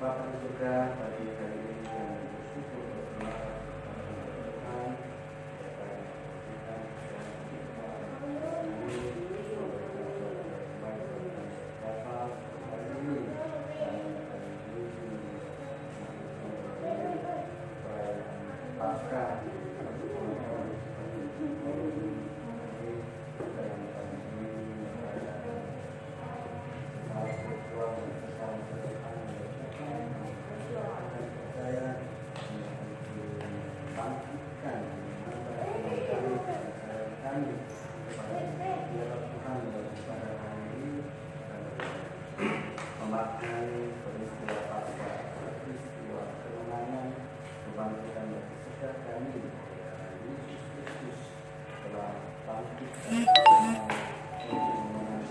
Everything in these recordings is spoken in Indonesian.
Bapa di surga, pagi hari ini kami bersyukur berterima kasih kepada Tuhan memaknai peristiwa Paskah, peristiwa kemenangan, kebangkitan bagi setiap kami. Yesus Kristus telah bangkit dari kematian untuk memenangkan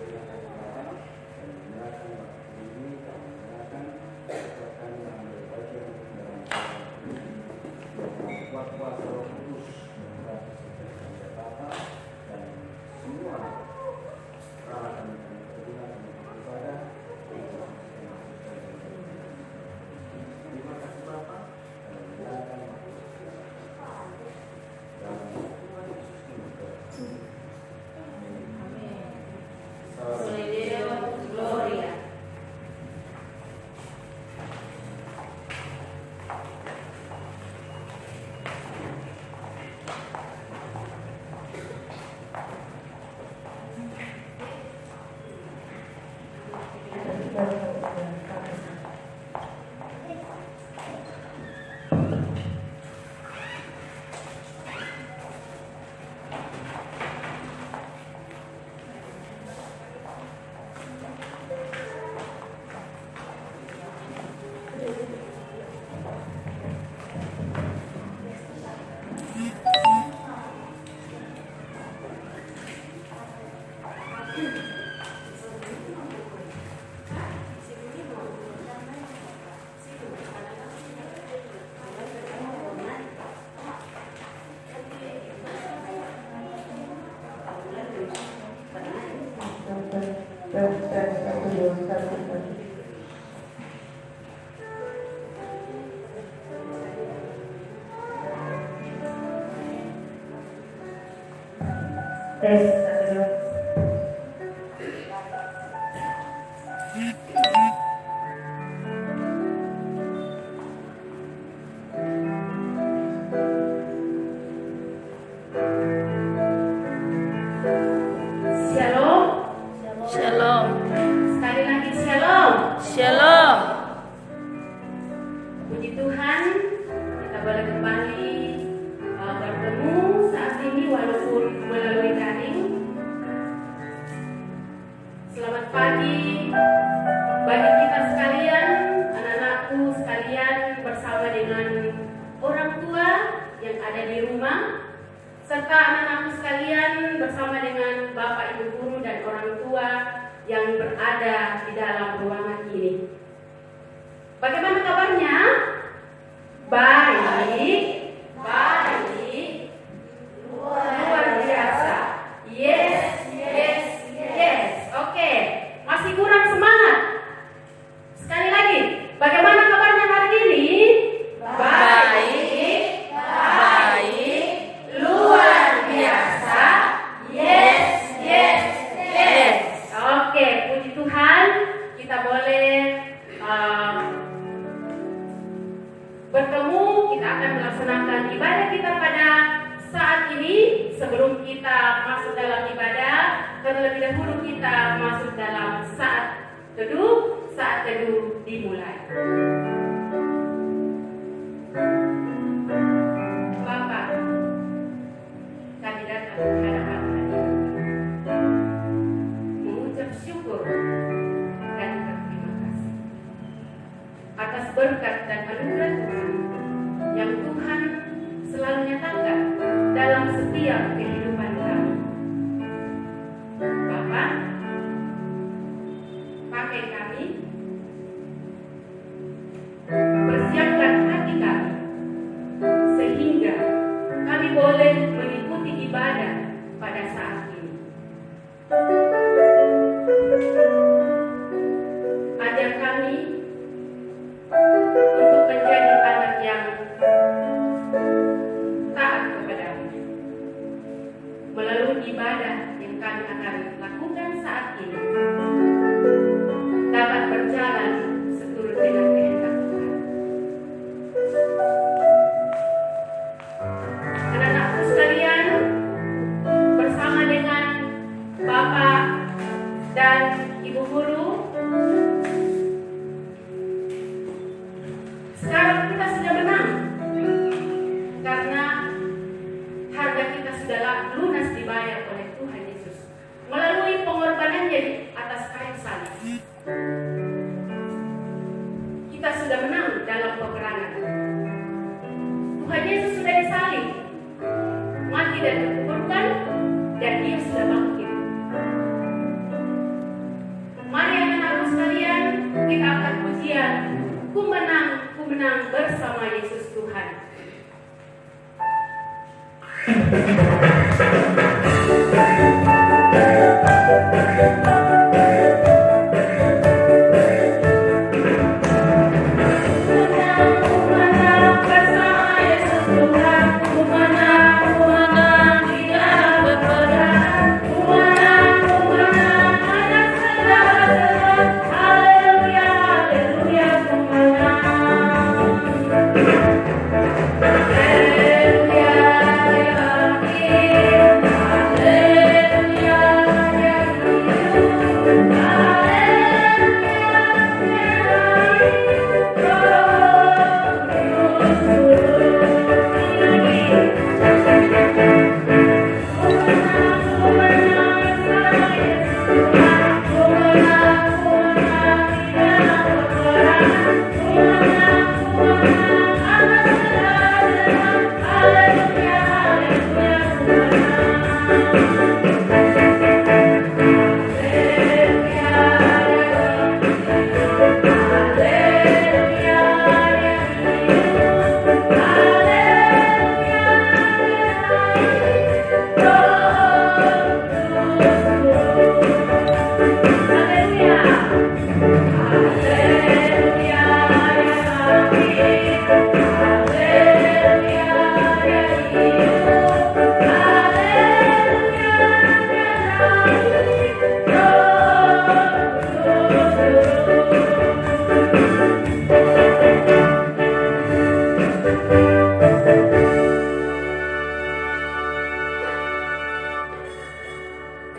terima kasih Bapa, dan menyerahkan waktu ini kami menyerahkan setiap kami mengambil bagian dalam kuasa Roh Kudus memberkati setiap kami Bapa, dan semua peralatan yang kami terima ibadah. Terima kasih Bapa, dan menyerahkan waktu dalam Soli Deo Gloria. Shalom. Sekali lagi shalom. Shalom. Puji Tuhan, kita boleh kembali bertemu saat ini walaupun melalui daring. Selamat pagi bagi kita sekalian, anak-anakku sekalian, bersama dengan orang tua yang ada di rumah, serta anak-anakku sekalian bersama dengan Bapak Ibu guru dan orang tua yang berada di dalam ruangan ini. Bagaimana kabarnya? Baik, luar biasa. Yes. Oke, masih kurang semangat. Sekali lagi, bagaimana kabarnya hari ini? Baik, luar biasa. Yes. Oke, puji Tuhan, kita boleh bertemu. Kita akan melaksanakan ibadah kita pada saat ini. Sebelum kita masuk dalam ibadah, terlebih dahulu kita masuk dalam saat teduh. Saat teduh dimulai. Bapak, kami datang ke hadapan hadirat mengucap syukur dan berterima kasih atas berkat dan anugerah Tuhan yang Tuhan selalu nyatakan dalam setiap kehidupan kami. Bapak, pakai kami, persiapkan hati kami, sehingga kami boleh mengikuti ibadah pada saat ini. Ajar kami dan dikuburkan, dan Dia sudah bangkit. Mari anak-anakku sekalian, kita akan pujian Ku menang bersama Yesus Tuhan.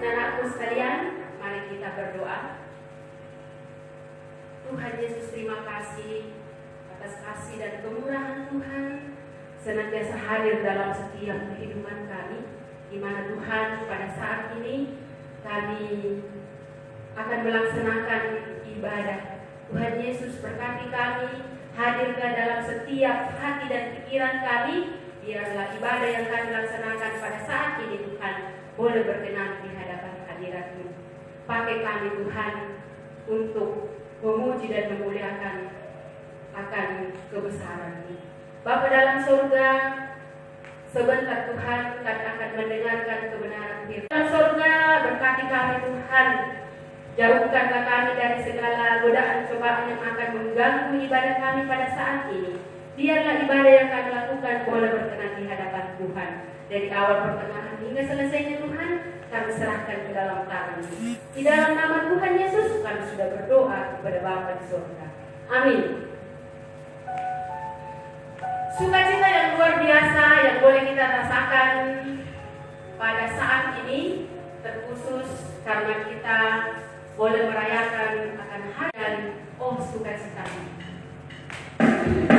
Anak-anakku sekalian, mari kita berdoa. Tuhan Yesus, terima kasih atas kasih dan kemurahan Tuhan senantiasa hadir dalam setiap kehidupan kami, di mana Tuhan pada saat ini kami akan melaksanakan ibadah. Tuhan Yesus, berkati kami, hadirkan dalam setiap hati dan pikiran kami, biarlah ibadah yang kami laksanakan pada saat ini Tuhan boleh berkenan di hadapan hadirat-Mu. Pakai kami Tuhan untuk memuji dan memuliakan akan kebesaran-Mu. Bapa dalam surga, sebentar Tuhan kami akan mendengarkan kebenaran firman. Dalam surga, berkati kami Tuhan, jauhkanlah kami dari segala godaan cobaan yang akan mengganggu ibadah kami pada saat ini. Biarlah ibadah yang kami lakukan boleh berkenan di hadapan Tuhan. Dari awal pertengahan hingga selesainya Tuhan, kami serahkan ke dalam tangan-Mu. Di dalam nama Tuhan Yesus, kami sudah berdoa kepada Bapa di surga. Amin. Sukacita yang luar biasa yang boleh kita rasakan pada saat ini, terkhusus karena kita boleh merayakan akan hari dan sukacita ini. Sukacita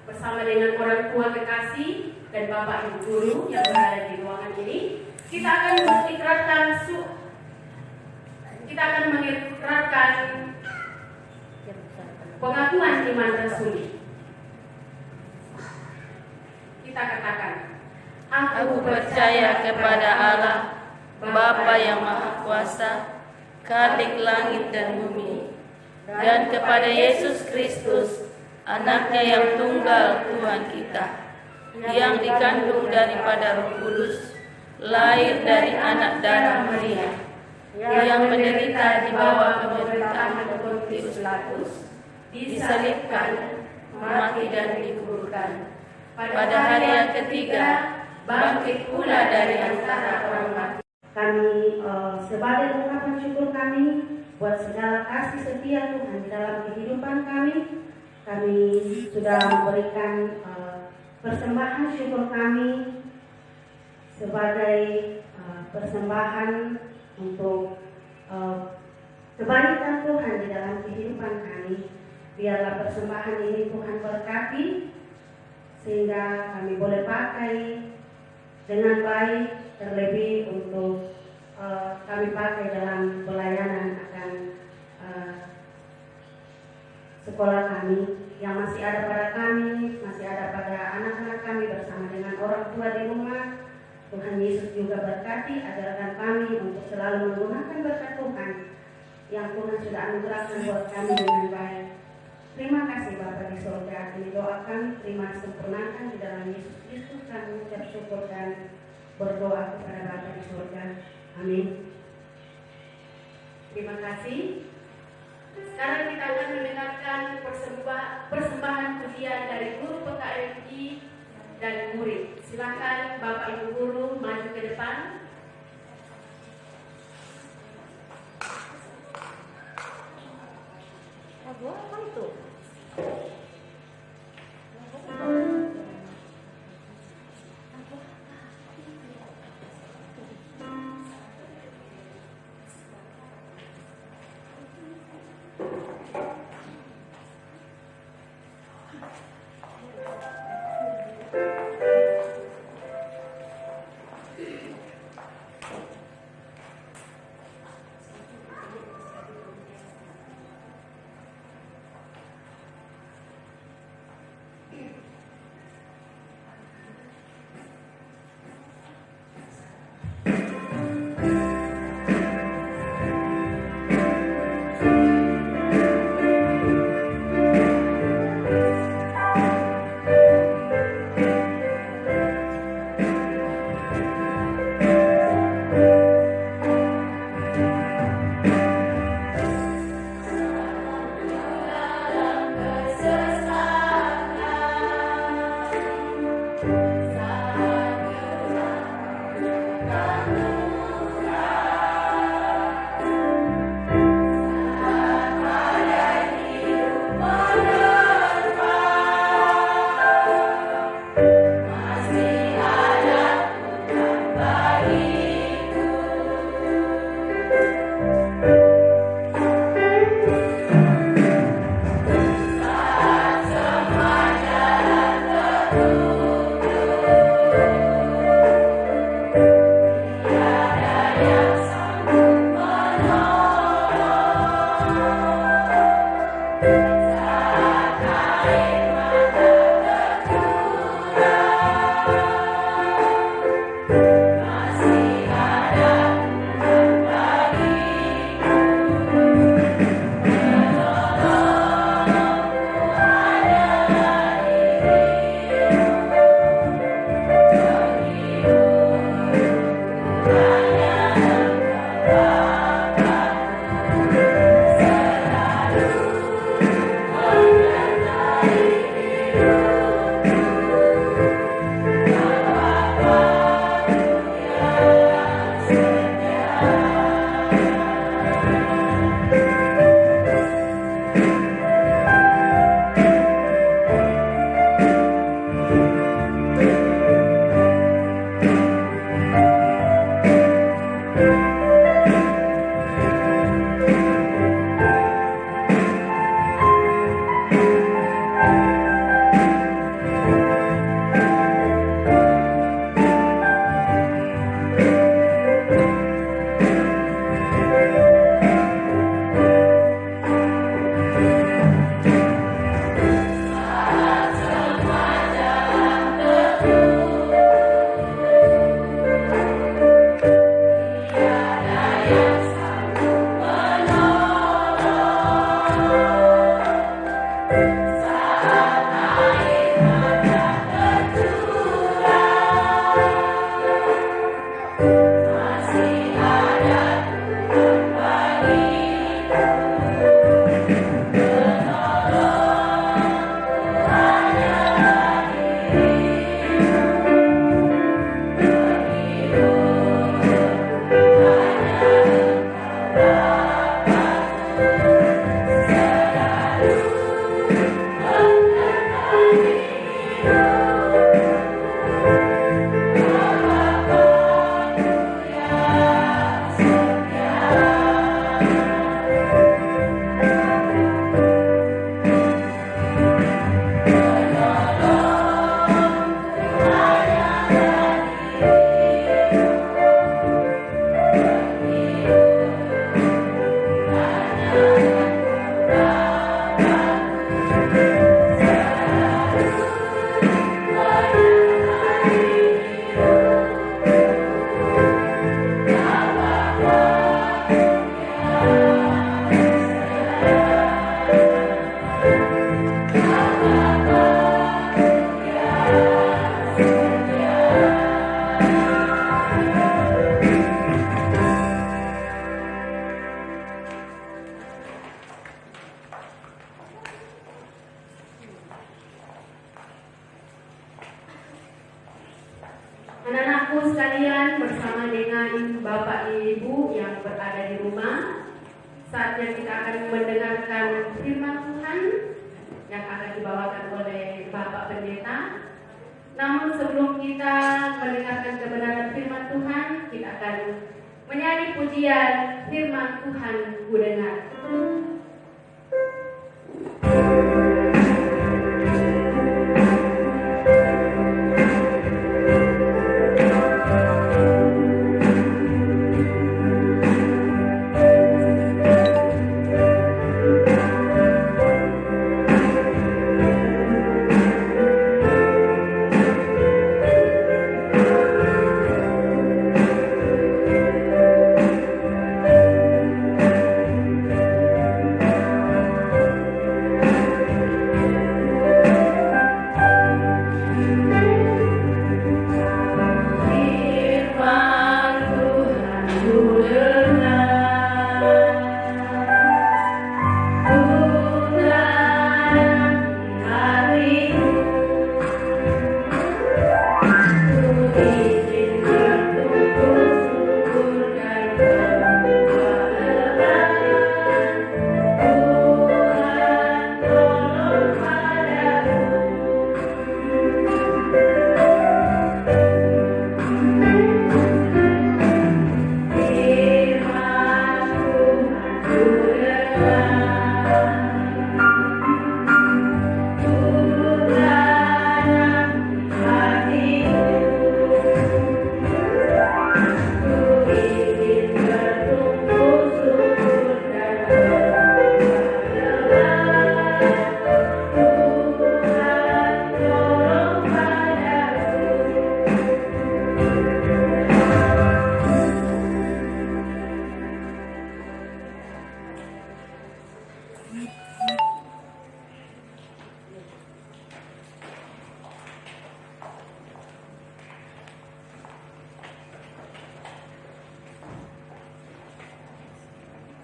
bersama dengan orang tua kekasih dan Bapak Ibu guru yang berada di ruangan ini, kita akan mengikrarkan pengakuan iman rasuli. Kita katakan, Aku percaya kepada Allah, Bapa yang Maha Kuasa, Khalik langit dan bumi, dan kepada Yesus Kristus, Anaknya yang tunggal Tuhan kita, yang dikandung daripada Roh Kudus, lahir dari anak darah Maria, yang menderita di bawah pemerintahan Pontius Pilatus, disalibkan, mati dan dikuburkan. Pada hari yang ketiga, bangkit pula dari antara orang mati. Kami sebagai ungkapan syukur kami buat segala kasih setia Tuhan di dalam kehidupan kami sudah memberikan persembahan syukur kami sebagai persembahan untuk kebaikan Tuhan di dalam kehidupan kami. Biarlah persembahan ini Tuhan berkati sehingga kami boleh pakai dengan baik, terlebih untuk kami pakai dalam pelayanan akan sekolah kami yang masih ada pada kami, masih ada pada anak-anak kami bersama dengan orang tua di rumah. Tuhan Yesus juga berkati, ajarkan kami untuk selalu menggunakan berkat Tuhan yang Tuhan sudah anugerahkan buat kami dengan baik. Terima kasih Bapa di surga. Ini doa kami, terima sempurnakan di dalam Yesus Kristus. Kami mengucap syukur dan berdoa kepada Bapa di surga. Amin. Terima kasih. Sekarang kita akan mendengarkan persembahan pujian dari guru PKMI dan murid. Silakan Bapak Ibu guru maju ke depan. Apa itu? Anak-anakku sekalian, bersama dengan Bapak Ibu yang berada di rumah, saatnya kita akan mendengarkan firman Tuhan yang akan dibawakan oleh Bapak Pendeta. Namun sebelum kita mendengarkan kebenaran firman Tuhan, kita akan menyanyi pujian firman Tuhan ku dengar.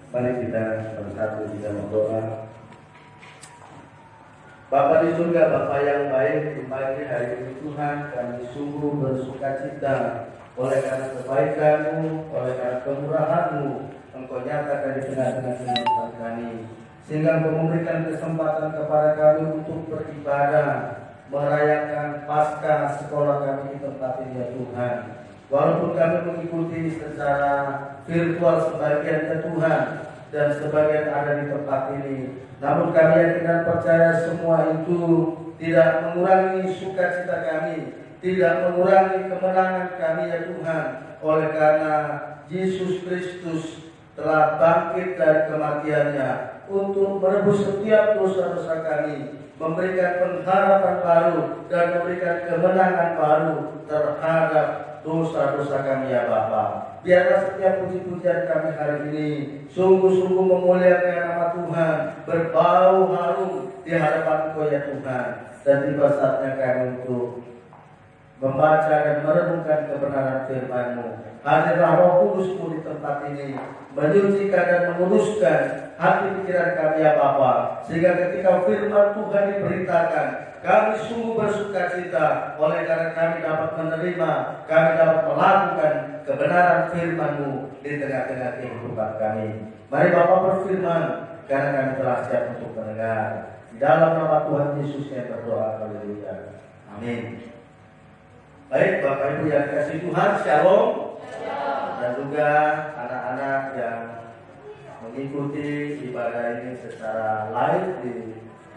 Mari kita bersatu kita berdoa. Bapa di surga, Bapa yang baik, di pagi hari ini Tuhan, kami sungguh bersukacita oleh karena kebaikan-Mu, oleh karena kemurahan-Mu, Engkau nyatakan di tengah-tengah kehidupan kami, sehingga Engkau memberikan kesempatan kepada kami untuk beribadah, merayakan Paskah sekolah kami di tempat ini ya Tuhan. Walaupun kami mengikuti secara virtual sebagian ya Tuhan, dan sebagian ada di tempat ini, namun kami yakin dan percaya semua itu tidak mengurangi sukacita kami, tidak mengurangi kemenangan kami ya Tuhan. Oleh karena Yesus Kristus telah bangkit dari kematiannya untuk menebus setiap dosa-dosa kami, memberikan pengharapan baru dan memberikan kemenangan baru terhadap dosa-dosa kami ya Bapa. Biarlah setiap puji-pujian kami hari ini sungguh-sungguh memuliakan nama Tuhan, berbau harum di hadapan Engkau ya Tuhan. Dan tiba saatnya kami untuk membaca dan merenungkan kebenaran firman-Mu. Hadirlah Roh Kudus-Mu di tempat ini, menyucikan dan menguduskan hati pikiran kami ya Bapa, sehingga ketika firman Tuhan diberitakan, kami sungguh bersukacita oleh karena kami dapat menerima, kami dapat melakukan kebenaran firman-Mu di tengah-tengah kehidupan kami. Mari Bapa berfirman, karena kami telah siap untuk mendengar. Di dalam nama Tuhan Yesus yang berdoa, haleluya. Amin. Baik Bapak Ibu yang dikasihi Tuhan, shalom. Dan juga anak-anak yang mengikuti ibadah ini secara live di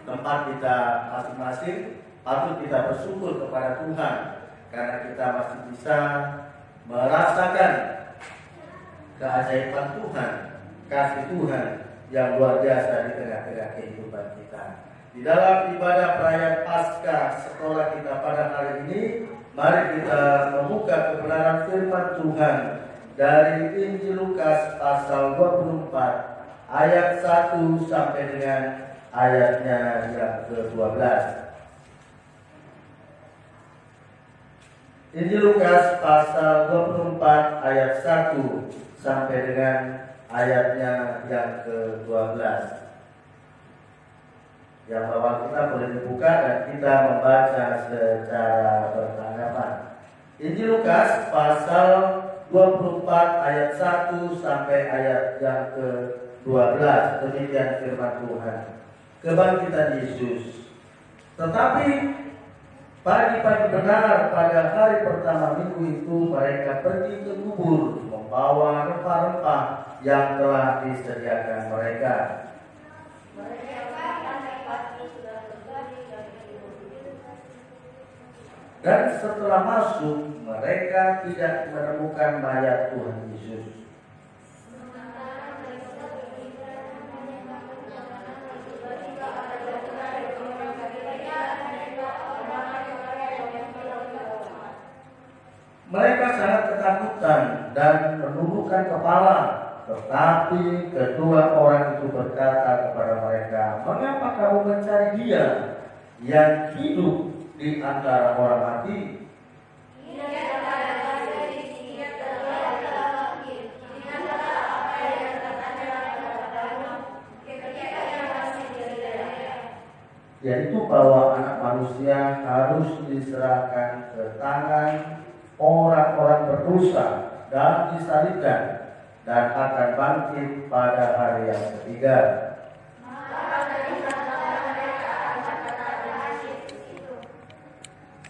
tempat kita masing-masing, patut kita bersyukur kepada Tuhan karena kita masih bisa merasakan keajaiban Tuhan, kasih Tuhan yang luar biasa di tengah-tengah kehidupan kita. Di dalam ibadah perayaan Paskah sekolah kita pada hari ini, mari kita membuka kebenaran firman Tuhan dari Injil Lukas pasal 24 ayat 1 sampai dengan ayatnya yang ke-12. Injil Lukas pasal 24 ayat 1 sampai dengan ayatnya yang ke-12. Yang bawah kita boleh dibuka dan kita membaca secara bertanggapan. Injil Lukas pasal 24 ayat 1 sampai ayat yang ke-12. Demikian firman Tuhan. Kebangkitan Yesus. Tetapi pagi-pagi benar pada hari pertama minggu itu mereka pergi ke kubur membawa rempah-rempah yang telah disediakan mereka. Dan setelah masuk mereka tidak menemukan mayat Tuhan Yesus. Mereka sangat ketakutan dan menundukkan kepala, tetapi kedua orang itu berkata kepada mereka, "Mengapa kamu mencari Dia yang hidup di antara orang mati? Yaitu bahwa anak manusia harus diserahkan ke tangan orang-orang berdosa dan disalibkan dan akan bangkit pada hari yang ketiga."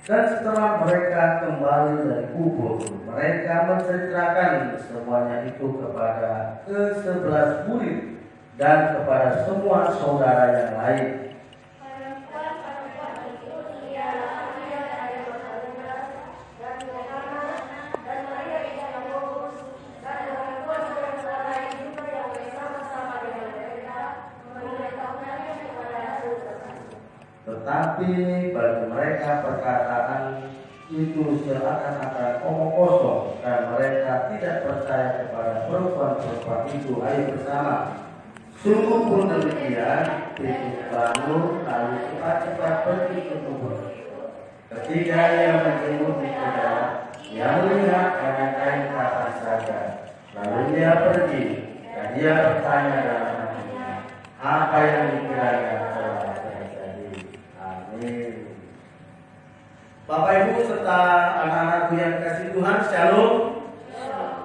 Dan setelah mereka kembali dari kubur, mereka menceritakan semuanya itu kepada ke-11 murid dan kepada semua saudara yang lain. Tetapi bagi mereka perkataan itu seakan-akan omong kosong dan mereka tidak percaya kepada perempuan-perempuan itu. Ayo bersama. Sungguh pun demikian, Petrus bangun lalu cepat-cepat pergi ke kubur. Ketika ia menjemput ke dalam, ia melihat hanya kain kafan saja. Lalu dia pergi Dan dia bertanya dalam hatinya, apa yang dikiranya telah terjadi. Amin. Bapak Ibu serta anak-anakku yang dikasihi Tuhan, Shalom.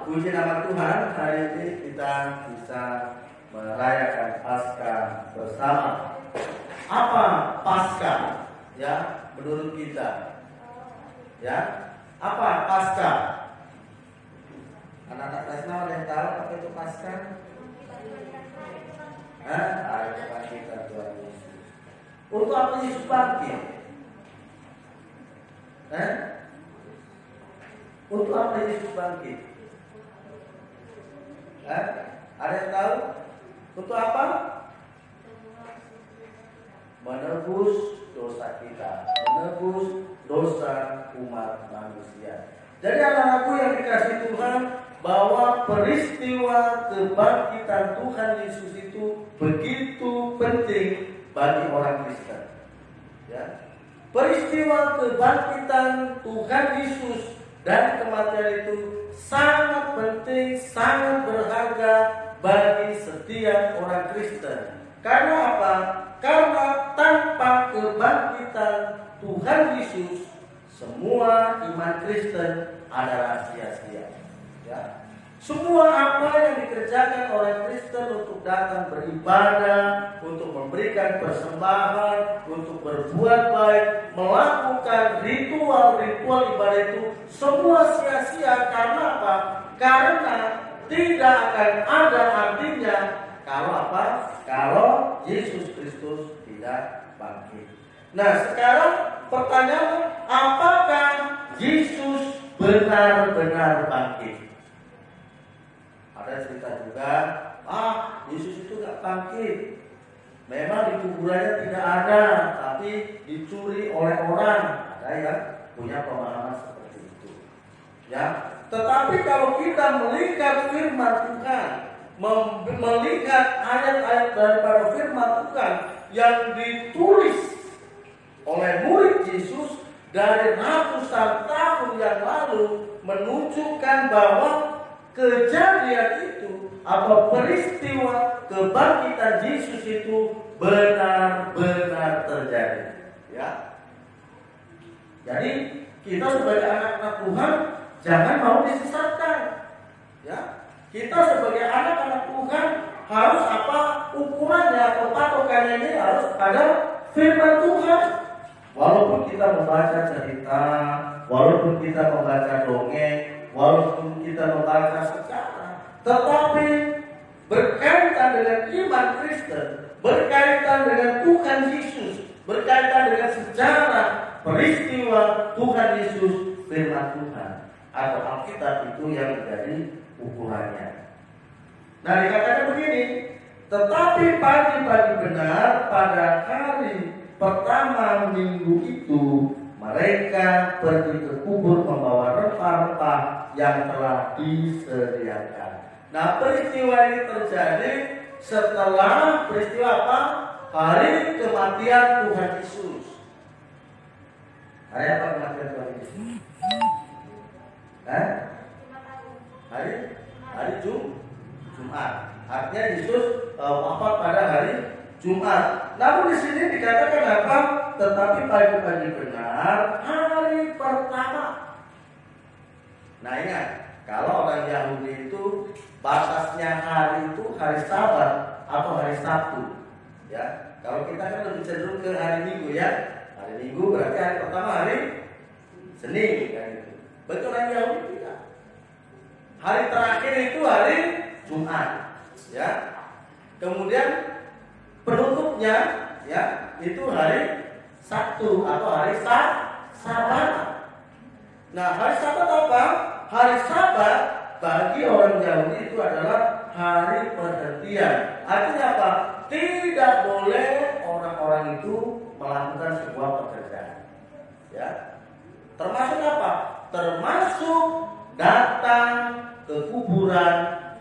Puji nama Tuhan, hari ini kita bisa merayakan Paskah bersama. Apa Paskah? Ya, menurut kita. Ya, apa Paskah? Anak-anak Krisna ada yang tahu apa itu Paskah? Hari kebangkitan Tuhan Yesus. Untuk apa Yesus bangkit? Untuk apa Yesus bangkit? Ada yang tahu? Untuk apa? Menebus dosa kita, menebus dosa umat manusia. Jadi anak-anakku yang dikasihi Tuhan, bahwa peristiwa kebangkitan Tuhan Yesus itu begitu penting bagi orang Kristen. Ya. Peristiwa kebangkitan Tuhan Yesus dari kematian itu sangat penting, sangat berharga bagi setiap orang Kristen. Karena apa? Karena tanpa kebangkitan Tuhan Yesus, semua iman Kristen adalah sia-sia. Ya. Semua apa yang dikerjakan oleh Kristen untuk datang beribadah, untuk memberikan persembahan, untuk berbuat baik, melakukan ritual-ritual ibadah itu semua sia-sia. Karena apa? Karena tidak akan ada artinya kalau apa? Kalau Yesus Kristus tidak bangkit. Nah, sekarang pertanyaannya, apakah Yesus benar-benar bangkit? Ada cerita juga, Yesus itu gak bangkit. Memang di kuburannya tidak ada, tapi dicuri oleh orang. Ada yang punya pemahaman seperti itu. Ya, tetapi kalau kita melihat firman Tuhan, melihat ayat-ayat daripada firman Tuhan yang ditulis oleh murid Yesus dari ratusan tahun yang lalu, menunjukkan bahwa kejadian itu atau peristiwa kebangkitan Yesus itu benar-benar terjadi. Ya. Jadi kita sebagai anak-anak Tuhan jangan mau disesatkan. Ya. Kita sebagai anak-anak Tuhan harus apa ukurannya atau patokannya ini harus ada firman Tuhan. Walaupun kita membaca cerita, walaupun kita membaca dongeng, walaupun kita membaca sejarah, tetapi berkaitan dengan iman Kristen, berkaitan dengan Tuhan Yesus, berkaitan dengan sejarah peristiwa Tuhan Yesus, firman Tuhan atau Alkitab itu yang menjadi ukurannya. Nah, dikatakan begini, tetapi pagi-pagi benar pada hari pertama minggu itu mereka pergi ke kubur membawa rempah-rempah yang telah disediakan. Nah, peristiwa ini terjadi setelah peristiwa apa? Hari kematian Tuhan Yesus. Hari apa kematian Tuhan Yesus? Hari Jumat. Artinya Yesus wafat pada hari Jumat. Namun di sini dikatakan apa? Tetapi pagi-pagi benar hari pertama. Nah, ingat, kalau orang Yahudi itu batasnya hari itu hari Sabat atau hari Sabtu. Ya, kalau kita kan lebih cenderung ke hari Minggu ya. Hari Minggu berarti hari pertama hari Senin kan itu. Bagi orang Yahudi tidak. Hari terakhir itu hari Jumat. Ya. Kemudian penutupnya ya itu hari Sabtu atau hari Sabat. Nah, hari Sabat apa? Hari Sabat bagi orang Yahudi itu adalah hari perhentian. Artinya apa? Tidak boleh orang-orang itu melakukan sebuah pekerjaan. Ya. Termasuk apa? Termasuk datang ke kuburan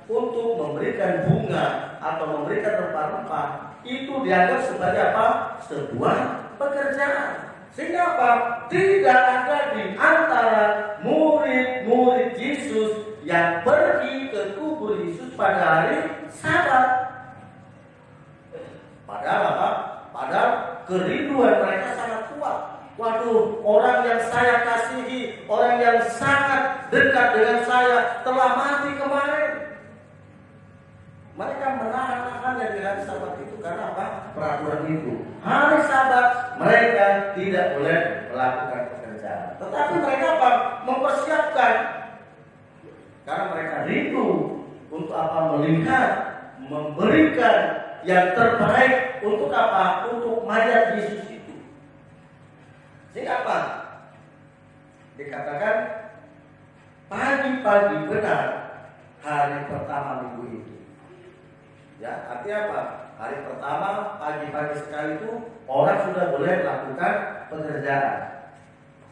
untuk memberikan bunga atau memberikan rempah-rempah. Itu dianggap sebagai apa? Sebuah pekerjaan. Sehingga apa? Tidak ada di antara murid-murid Yesus yang pergi ke kubur Yesus pada hari Sabat. Padahal apa? Padahal kerinduan mereka sangat kuat. Waduh, orang yang saya kasihi, orang yang sangat dekat dengan saya telah mati kemarin. Mereka menahan-nahan yang di hari Sabat itu karena apa? Peraturan itu. Hari Sabat mereka tidak boleh melakukan pekerjaan. Tetapi mereka apa? Mempersiapkan. Karena mereka rindu untuk apa? Melihat, memberikan yang terbaik untuk apa? Untuk mayat Yesus itu. Sehingga apa? Dikatakan pagi-pagi benar hari pertama minggu itu. Ya, artinya apa? Hari pertama pagi-pagi sekali itu orang sudah boleh melakukan pekerjaan.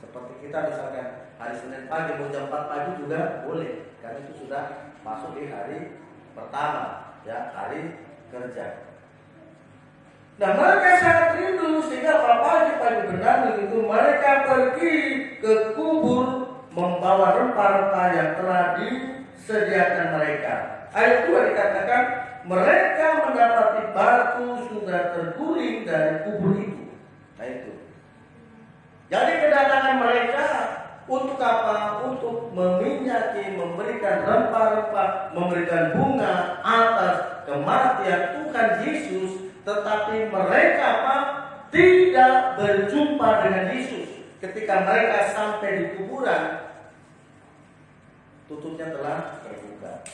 Seperti kita misalkan hari Senin pagi mau jam 4 pagi juga boleh, karena itu sudah masuk di hari pertama, ya, hari kerja. Nah, mereka sangat rindu sehingga pagi-pagi benar itu mereka pergi ke kubur membawa rempah-rempah yang telah disediakan mereka. Ayat 2 dikatakan mereka mendapati batu sudah terguling dari kubur itu. Nah itu. Jadi kedatangan mereka untuk apa? Untuk meminyaki, memberikan rempah-rempah, memberikan bunga atas kematian Tuhan Yesus. Tetapi mereka apa? Tidak berjumpa dengan Yesus. Ketika mereka sampai di kuburan, tutupnya telah terbuka.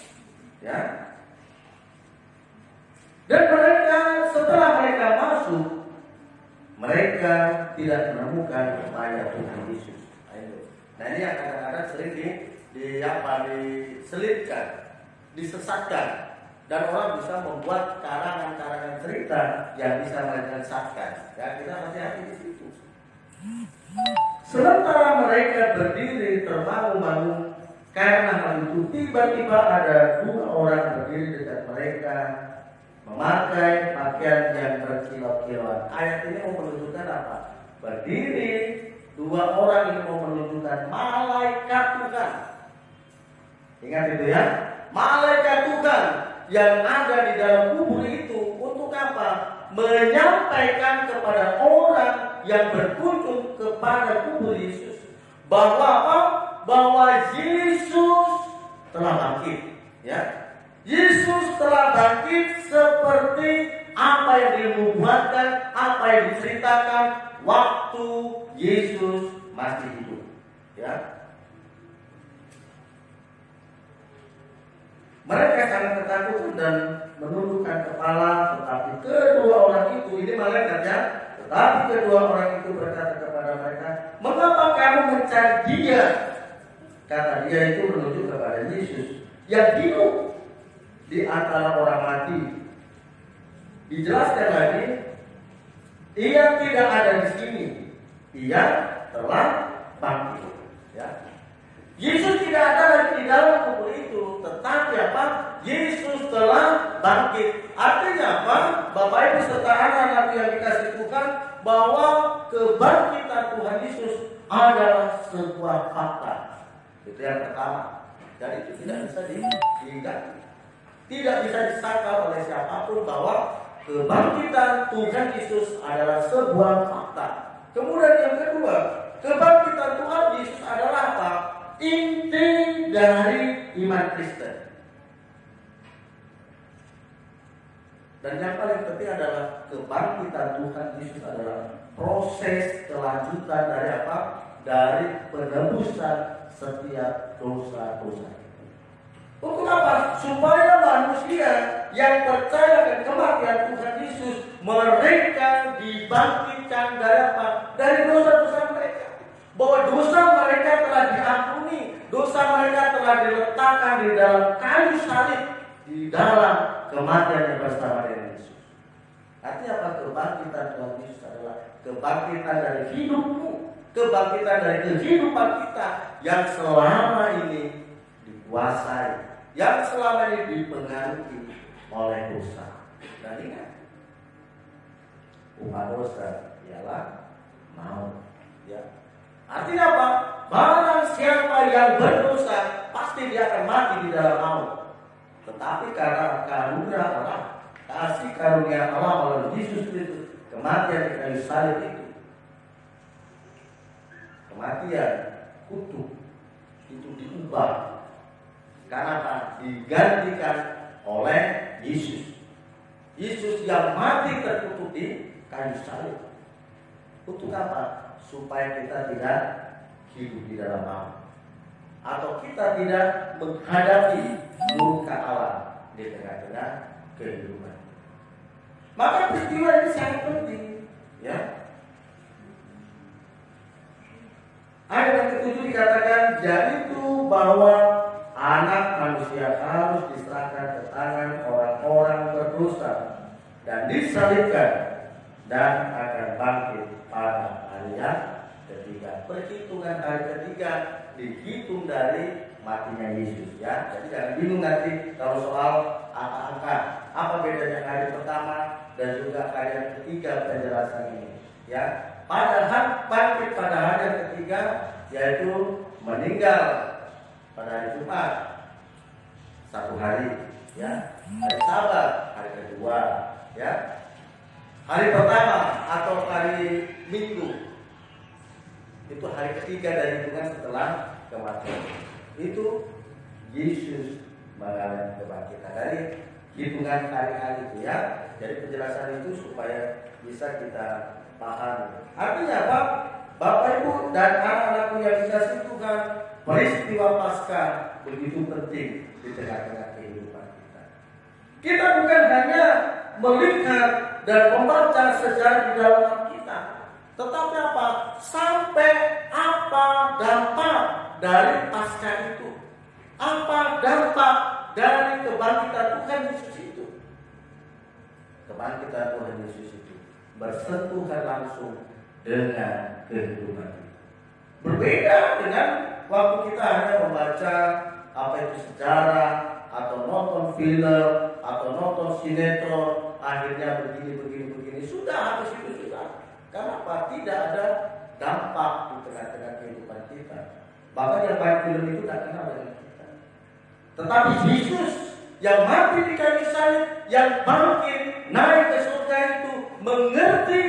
Ya. Dan mereka setelah mereka masuk, mereka tidak menemukan mayat Tuhan Yesus. Nah ini yang kadang-kadang sering diselipkan, disesatkan, dan orang bisa membuat karangan-karangan cerita yang bisa menyesatkan. Ya, kita hati-hati di situ. Sementara mereka berdiri termangu-mangu karena hal itu, tiba-tiba ada 2 orang berdiri dekat mereka, memakai pakaian yang berkilau-kilauan. Ayat ini mau menunjukkan apa? Berdiri 2 orang ini mau menunjukkan malaikat Tuhan. Ingat itu ya, malaikat Tuhan yang ada di dalam kubur itu untuk apa? Menyampaikan kepada orang yang berkunjung kepada kubur Yesus bahwa apa? Bahwa Yesus telah bangkit. Ya, Yesus telah bangkit seperti apa yang dinubuatkan, apa yang diceritakan waktu Yesus masih hidup. Ya. Mereka sangat ketakutan dan menundukkan kepala, tetapi kedua orang itu, ini malaikatnya, tetapi kedua orang itu berkata kepada mereka, "Mengapa kamu mencari Dia?" Kata Dia itu menunjuk kepada Yesus yang hidup di antara orang mati. Dijelaskan lagi, Ia tidak ada di sini, Ia telah bangkit. Ya. Yesus tidak ada lagi di dalam kubur itu, tetapi apa? Yesus telah bangkit. Artinya apa? Bapak Ibu serta anak-anak yang dikasih Tuhan, bahwa kebangkitan Tuhan Yesus adalah sebuah fakta. Itu yang pertama. Dan itu tidak bisa dihindari, tidak bisa disangkal oleh siapapun bahwa kebangkitan Tuhan Yesus adalah sebuah fakta. Kemudian yang kedua, kebangkitan Tuhan Yesus adalah apa? Inti dari iman Kristen. Dan yang paling penting adalah kebangkitan Tuhan Yesus adalah proses kelanjutan dari apa? Dari penebusan setiap dosa-dosa. Untuk apa? Supaya manusia yang percaya akan kematian Tuhan Yesus, mereka dibangkitkan dari apa? Dari dosa-dosa mereka. Bahwa dosa mereka telah diampuni, dosa mereka telah diletakkan di dalam kayu salib, di dalam kematian yang bersama dengan Yesus. Artinya apa? Kebangkitan Tuhan Yesus adalah kebangkitan dari hidupmu, kebangkitan dari kehidupan kita yang selama ini dikuasai, yang selama ini dipengaruhi oleh dosa. Dan ingat, upah dosa ialah maut. Ya. Artinya apa? Barang siapa yang berdosa pasti pasti dia akan mati di dalam maut. Tetapi karena karunia Allah, kasih karunia Allah melalui Yesus Kristus, kematian di kayu salib itu, kematian kutuk itu diubah. Karena apa? Digantikan oleh Yesus. Yesus yang mati terkutuk di kayu salib. Untuk apa? Supaya kita tidak hidup di dalam maut, atau kita tidak menghadapi murka Allah di tengah-tengah kehidupan. Maka peristiwa ini sangat penting, ya. Ayat yang ke-7 dikatakan, jadi itu bahwa anak manusia harus diserahkan ke tangan orang-orang berdosa dan disalibkan dan akan bangkit pada hari yang ketiga. Perhitungan hari ketiga dihitung dari matinya Yesus, ya. Jadi jangan bingung nanti kalau soal angka-angka. Apa bedanya hari pertama dan juga hari yang ketiga penjelasan ini, ya. Padahal bangkit pada hari yang ketiga, yaitu meninggal pada hari Jumat 1 hari, ya. Hari Sabat hari kedua, ya. Hari pertama atau hari Minggu itu hari ketiga dari hitungan setelah kematian. Itu Yesus mengalami kebangkitan dari hitungan hari-hari itu, ya. Jadi penjelasan itu supaya bisa kita pahami. Artinya apa? Bapak Ibu dan anak-anakku yang dikasihi Tuhan, peristiwa Paskah begitu penting di tengah-tengah kehidupan kita. Kita bukan hanya melihat dan membaca sejarah di dalam kita, tetapi apa? Sampai apa dampak dari Paskah itu? Apa dampak dari kebangkitan Tuhan Yesus itu? Kebangkitan Tuhan Yesus itu bersentuhan langsung dengan kehidupan kita. Berbeda dengan waktu kita hanya membaca apa itu sejarah, atau nonton film, atau nonton sinetron, akhirnya begini, sudah habis itu sudah. Karena apa? Tidak ada dampak di tengah-tengah kehidupan kita. Bahkan yang baik film itu tak kenal dengan kita. Tetapi Yesus yang mati di kayu salib, yang bangkit naik ke surga itu mengerti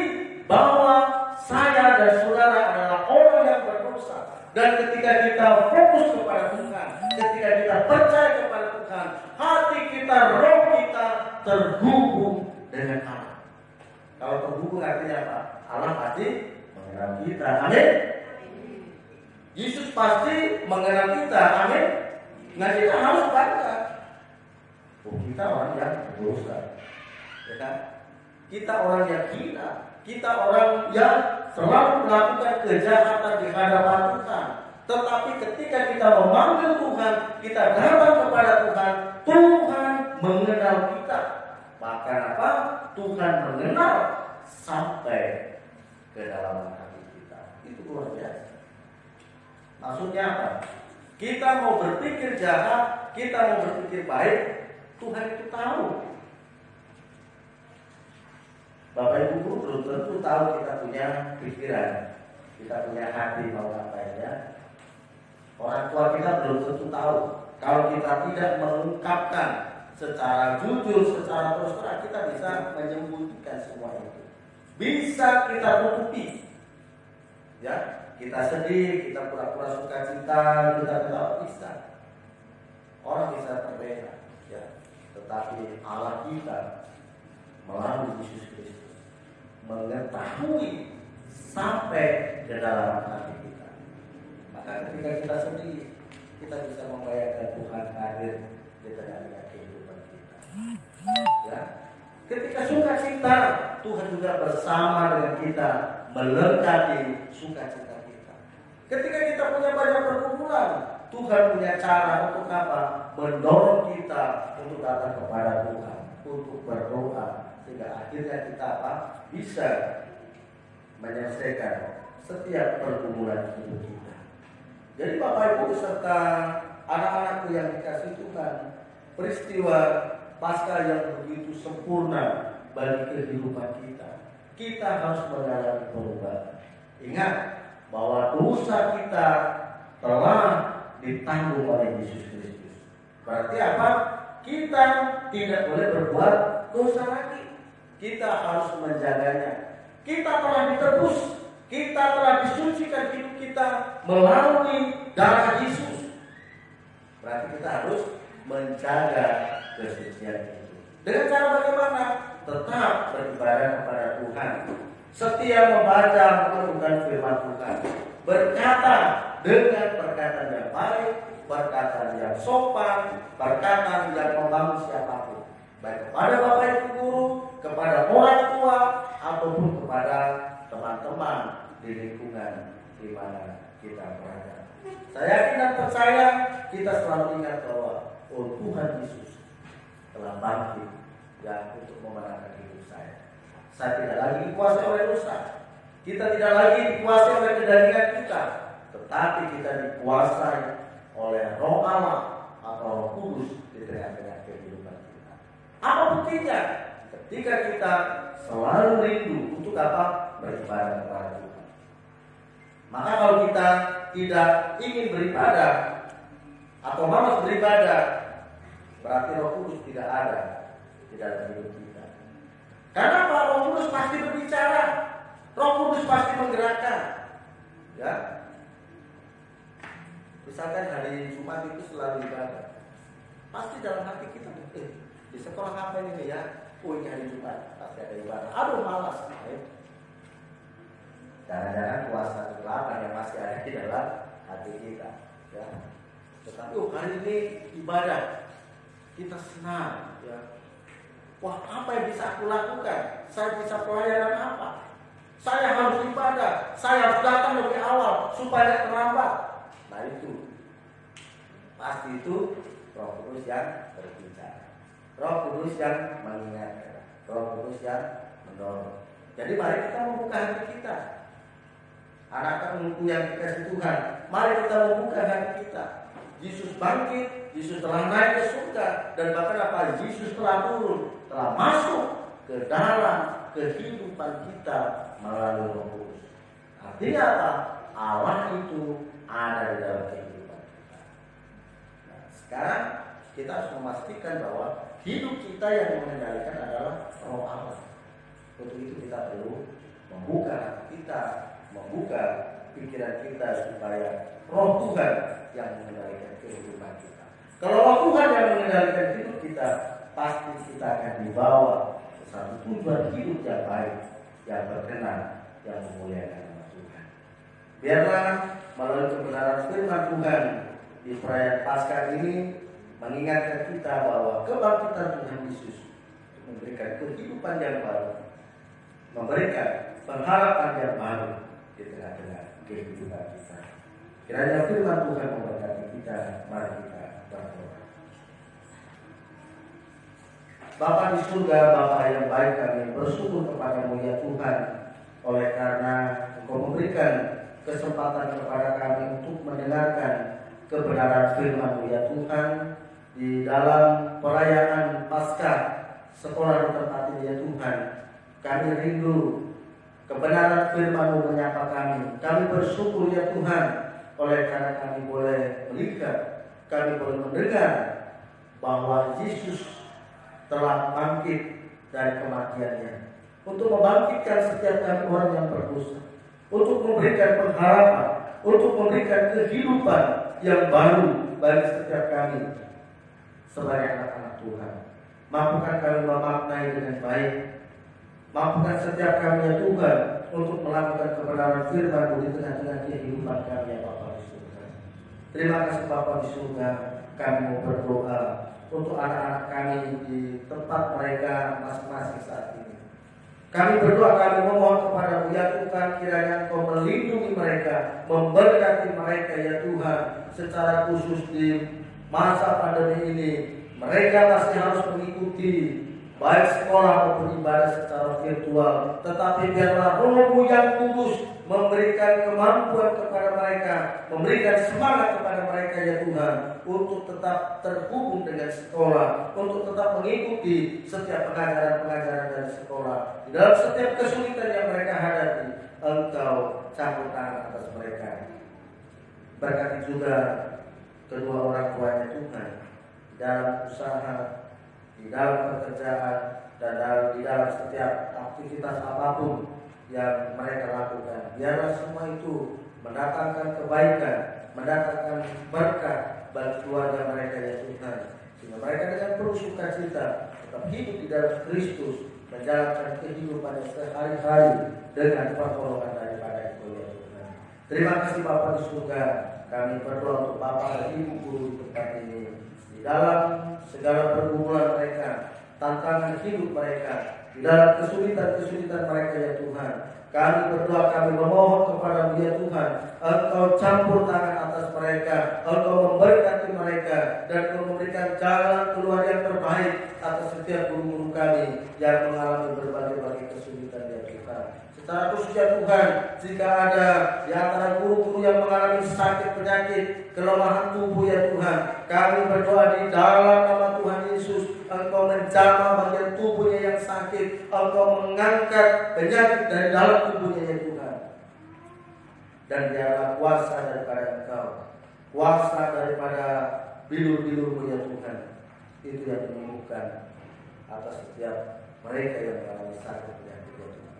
bahwa saya dan saudara adalah orang yang berdosa. Dan ketika kita fokus kepada Tuhan, ketika kita percaya kepada Tuhan, hati kita, roh kita terhubung dengan Allah. Kalau terhubung artinya apa? Allah pasti mengenal kita. Amin. Yesus pasti mengenal kita. Amin. Nah, kita harus bangga. Oh, kita orang yang berdosa, ya kan? Kita orang yang hina. Kita orang yang selalu melakukan kejahatan di hadapan Tuhan. Tetapi ketika kita memanggil Tuhan, kita datang kepada Tuhan, Tuhan mengenal kita. Bahkan apa? Tuhan mengenal sampai ke dalam hati kita. Itu luar biasa. Maksudnya apa? Kita mau berpikir jahat, kita mau berpikir baik, Tuhan itu tahu. Bapak Ibu belum tentu tahu kita punya pikiran, kita punya hati mau ngapain, ya. Orang tua kita belum tentu tahu. Kalau kita tidak mengungkapkan secara jujur, secara terus terang, kita bisa menyembunyikan semua itu. Bisa kita tutupi, ya. Kita sedih, kita pura-pura sukacita, kita ketawa, bisa. Orang bisa terbela, ya. Tetapi Allah kita melalui Yesus Kristus mengetahui sampai ke dalam hati kita. Maka ketika kita sedih, kita bisa membayangkan Tuhan hadir di tengah-tengah kehidupan kita. Ya, ketika sukacita, Tuhan juga bersama dengan kita melengkapi sukacita kita. Ketika kita punya banyak pergumulan, Tuhan punya cara untuk apa? Mendorong kita untuk datang kepada Tuhan, untuk berdoa, sehingga akhirnya kita apa? Bisa menyelesaikan setiap pergumulan hidup kita. Jadi Bapak Ibu serta anak-anakku yang dikasihi Tuhan, peristiwa Paskah yang begitu sempurna bagi kehidupan kita, kita harus mengalami perubahan. Ingat bahwa dosa kita telah ditanggung oleh Yesus Kristus. Berarti apa? Kita tidak boleh berbuat dosa lagi. Kita harus menjaganya. Kita telah ditebus, kita telah disucikan hidup kita melalui darah Yesus. Berarti kita harus menjaga kesucian itu. Dengan cara bagaimana? Tetap beribadah kepada Tuhan, setia membaca merenungkan firman Tuhan, berkata dengan perkataan yang baik, perkataan yang sopan, perkataan yang membangun siapapun, baik kepada Bapak Ibu guru, kepada orang tua, ataupun kepada teman-teman di lingkungan di mana kita berada. Saya yakin dan percaya kita selalu ingat bahwa Tuhan Yesus telah bangkit untuk memenangkan hidup saya. Saya tidak lagi dikuasai oleh dosa. Kita tidak lagi dikuasai oleh kedagingan kita, tetapi kita dikuasai oleh Roh Allah atau Roh Kudus di tengah-tengah kehidupan kita. Apa buktinya? Ketika kita selalu rindu untuk apa? Beribadah kepada Tuhan. Maka kalau kita tidak ingin beribadah atau malas beribadah, berarti Roh Kudus tidak ada di dalam hidup kita. Karena apa? Roh Kudus pasti berbicara, Roh Kudus pasti menggerakkan. Ya, misalkan hari Jumat itu selalu ibadah, pasti dalam hati kita, di sekolah apa ini ya? Ini hari Jumat pasti ada ibadah. Aduh malas. Jangan-jangan puasa ke-8 yang masih ada di dalam hati kita. Ya. Tetapi hari ini ibadah, kita senang. Ya. Wah, apa yang bisa aku lakukan? Saya bisa pelayanan apa? Saya harus ibadah. Saya harus datang lebih awal supaya terlambat. Nah itu, pasti itu Roh Kudus yang berbicara, Roh Kudus yang mengingatkan, Roh Kudus yang mendorong. Jadi mari kita membuka hati kita. Anak-anakku yang dikasih Tuhan, mari kita membuka hati kita. Yesus bangkit, Yesus telah naik ke surga, dan bahkan apa? Yesus telah turun, telah masuk ke dalam kehidupan kita melalui Roh Kudus. Artinya apa? Allah itu ada di dalam kehidupan kita. Nah, sekarang kita harus memastikan bahwa hidup kita yang mengendalikan adalah Roh Allah. Untuk itu kita perlu membuka hati kita, membuka pikiran kita supaya Roh Tuhan yang mengendalikan kehidupan kita. Kalau Roh Tuhan yang mengendalikan hidup kita, pasti kita akan dibawa ke satu tujuan hidup yang baik, yang berkenan, yang memuliakan nama Tuhan. Biarlah melalui kebenaran firman Tuhan di perayaan Paskah ini mengingatkan kita bahwa kebangkitan Tuhan Yesus memberikan kehidupan yang baru, memberikan pengharapan yang baru di tengah-tengah kehidupan kita. Kiranya firman Tuhan memberkati kita. Mari kita berdoa. Bapa di surga, Bapa yang baik, kami bersyukur kepada-Mu ya Tuhan, oleh karena Engkau memberikan kesempatan kepada kami untuk mendengarkan kebenaran firman-Mu ya Tuhan di dalam perayaan Paskah sekolah di tempat ini ya Tuhan. Kami rindu kebenaran firman-Mu menyapa kami. Kami bersyukur ya Tuhan, oleh karena kami boleh melihat, kami boleh mendengar bahwa Yesus telah bangkit dari kematiannya untuk membangkitkan setiap kami orang yang berdosa, untuk memberikan pengharapan, untuk memberikan kehidupan yang baru bagi setiap kami sebagai anak-anak Tuhan. Mampukan kami memaknai dengan baik, mampukan setiap kami ya Tuhan untuk melakukan kebenaran firman-Mu di tengah-tengah kehidupan kami ya Bapa di surga. Terima kasih Bapa di surga. Kami mau berdoa untuk anak-anak kami di tempat mereka masing-masing saat ini. Kami berdoa, kami memohon kepada-Mu ya Tuhan, kiranya Engkau melindungi mereka, memberkati mereka ya Tuhan, secara khusus di masa pandemi ini. Mereka masih harus mengikuti baik sekolah maupun ibadah secara virtual, tetapi biarlah Roh-Mu yang kudus memberikan kemampuan kepada mereka, memberikan semangat kepada mereka ya Tuhan, untuk tetap terhubung dengan sekolah, untuk tetap mengikuti setiap pengajaran-pengajaran dari sekolah. Di dalam setiap kesulitan yang mereka hadapi, Engkau campur tangan atas mereka. Berkati juga kedua orang tuanya Tuhan di dalam usaha, di dalam pekerjaan, dan di dalam setiap aktivitas apapun yang mereka lakukan. Biarlah semua itu mendatangkan kebaikan, mendatangkan berkah bagi keluarga mereka ya Tuhan, sehingga mereka dengan penuh sukacita tetap hidup di dalam Kristus, menjalankan kehidupan sehari-hari dengan pertolongan daripada Engkau ya Tuhan. Terima kasih Bapa di surga. Kami berdoa untuk Bapak dan Ibu guru di tempat ini, di dalam segala pergumulan mereka, tantangan hidup mereka, di dalam kesulitan-kesulitan mereka ya Tuhan. Kami berdoa, kami memohon kepada-Mu ya Tuhan, Engkau campur tangan atas mereka, Engkau memberkati mereka, dan Engkau memberikan jalan keluar yang terbaik atas setiap guru-guru kami yang mengalami berbagai-bagai kesulitan ya Tuhan. Secara khusus ya Tuhan, jika ada di antara guru-guru yang mengalami sakit, penyakit, kelemahan tubuh ya Tuhan, kami berdoa di dalam nama Tuhan Yesus, Engkau menjamah bagian tubuhnya yang sakit, Engkau mengangkat penyakit dari dalam tubuhnya ya Tuhan. Dan biarlah kuasa daripada Engkau, kuasa daripada bilur-bilur-Mu ya Tuhan, itu yang menyembuhkan atas setiap mereka yang mengalami sakit penyakit ya Tuhan.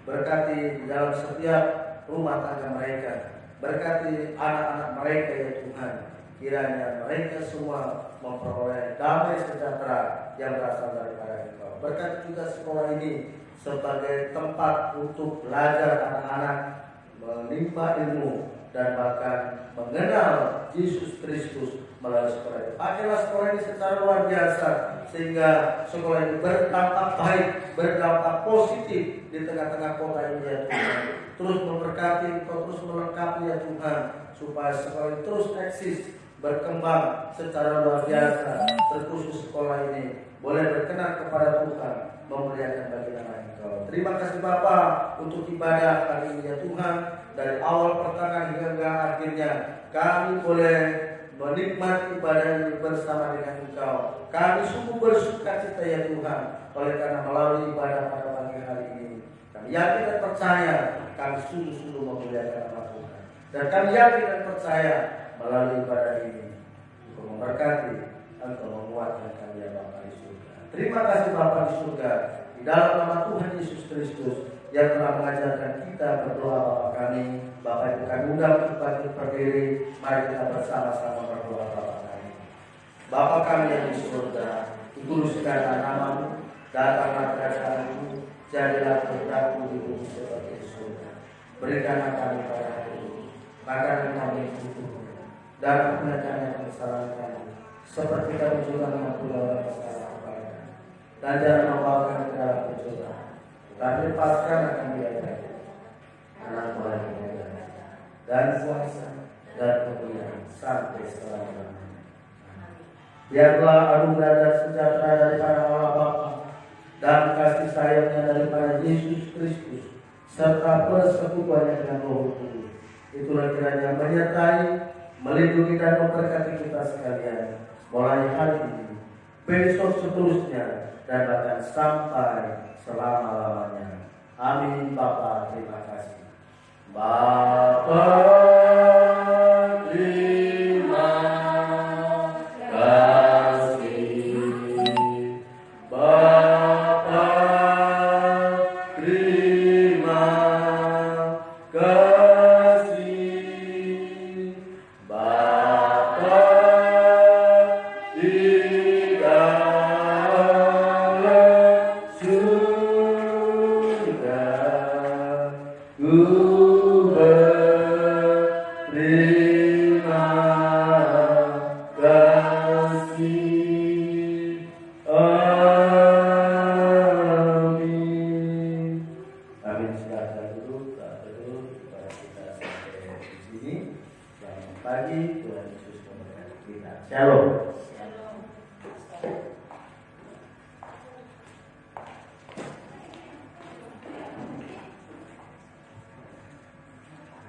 Berkati di dalam setiap rumah tangga mereka, berkati anak-anak mereka ya Tuhan. Kiranya mereka semua memperoleh damai sejahtera yang berasal daripada Engkau. Berkati juga sekolah ini sebagai tempat untuk belajar anak-anak menimba ilmu dan bahkan mengenal Yesus Kristus melalui sekolah ini. Pakailah sekolah ini secara luar biasa, sehingga sekolah ini berdampak baik, berdampak positif di tengah-tengah kota ini ya Tuhan. Terus memberkati, Engkau terus melengkapi ya Tuhan, supaya sekolah ini terus eksis, berkembang secara luar biasa. Terkhusus sekolah ini boleh berkenan kepada Tuhan, memuliakan bagi nama Engkau. Terima kasih Bapa untuk ibadah kali ini ya Tuhan. Dari awal pertengahan hingga akhirnya kami boleh menikmati ibadah ini bersama dengan Engkau. Kami sungguh bersukacita ya Tuhan, oleh karena melalui ibadah pada pagi hari ini kami yakin dan percaya kami sungguh-sungguh memuliakan nama Tuhan. Dan kami yakin dan percaya melalui ibadah ini Engkau memberkati, Engkau menguatkan kami ya Bapa di surga. Terima kasih Bapa di surga, di dalam nama Tuhan Yesus Kristus yang telah mengajarkan kita berdoa Bapa kami. Bapak Ibu kami undang untuk bangkit berdiri. Mari kita bersama-sama berdoa Bapa kami. Bapa kami yang di surga, dikuduskanlah nama-Mu, datanglah kerajaan-Mu, jadilah kehendak-Mu di bumi seperti di surga. Berikanlah kami pada hari ini makanan kami yang cukup, dan ampunilah kami kesalahan kami, seperti kami juga mengampuni orang yang bersalah kepada kami. Dan jangan membawa kami ke dalam pencobaan, tapi lepaskanlah kami dari jahat. Karena Tuhan dan kuasa dan kemuliaan sampai selama-lamanya. Biarlah anugerah dan sejahtera daripada Allah Bapa dan kasih sayangnya daripada Yesus Kristus serta persekutuannya dengan Roh Kudus, itulah kiranya menyertai, melindungi dan memberkati kita sekalian mulai hari ini, besok seterusnya, dan bahkan sampai selama-lamanya. Amin. Bapa, terima kasih. Bapa, terima kasih. Bapa, terima kasih. Bapa di dalam surga, berterima kasih. Amin. Amin. Silakan duduk, kita sampai di sini. Selamat pagi, Tuhan Yesus memberkati kita. Shalom.